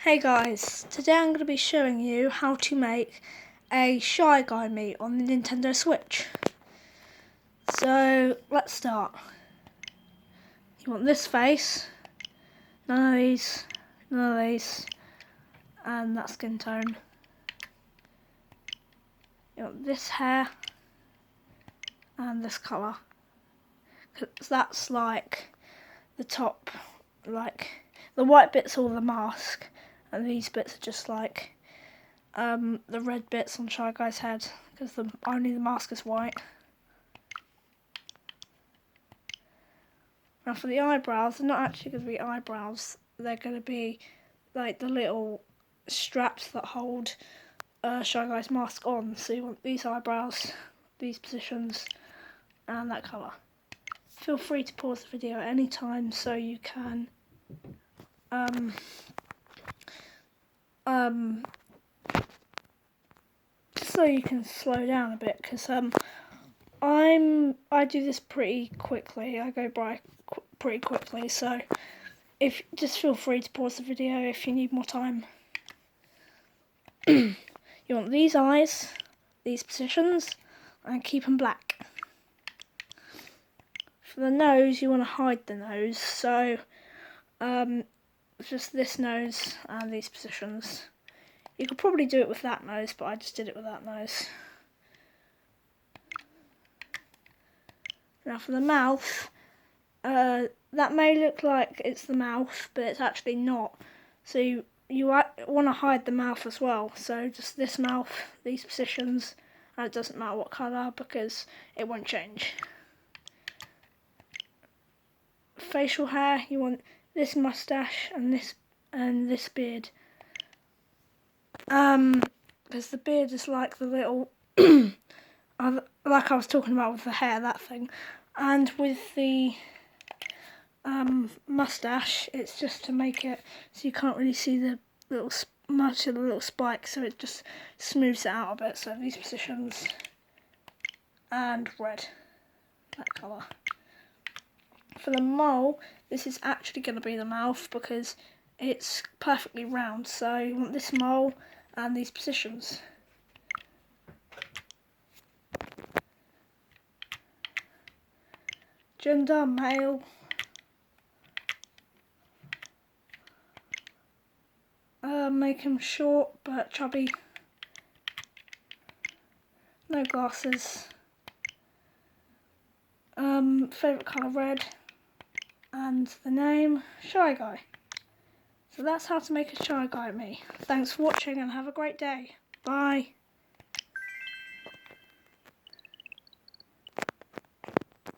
Hey guys, today I'm going to be showing you how to make a Shy Guy Mii on the Nintendo Switch. So let's start. You want this face, none of these, and that skin tone. You want this hair and this colour, because that's like the top, like the white bit's all the mask, and these bits are just like the red bits on Shy Guy's head, because only the mask is white. Now for the eyebrows, they're not actually going to be eyebrows, they're going to be like the little straps that hold Shy Guy's mask on. So you want these eyebrows, these positions, and that colour. Feel free to pause the video at any time so you can slow down a bit, because I do this pretty quickly. I go by pretty quickly, so just feel free to pause the video if you need more time. You want these eyes, these positions, and keep them black. For the nose, you want to hide the nose, so just this nose and these positions. You could probably do it with that nose, but I just did it with that nose. Now for the mouth, that may look like it's the mouth, but it's actually not. So you want to hide the mouth as well. So just this mouth, these positions, and it doesn't matter what colour because it won't change. Facial hair, you want this moustache and this beard. Because the beard is like the little, like I was talking about with the hair, that thing. And with the moustache, it's just to make it so you can't really see the much of the little spikes, so it just smooths it out a bit. So these positions, and red, that colour. For the mole, this is actually going to be the mouth because it's perfectly round, so you want this mole and these positions. Gender, male. Make him short but chubby. No glasses. Favourite colour red. And the name, Shy Guy. So that's how to make a Shy Guy Mii. Thanks for watching and have a great day. Bye.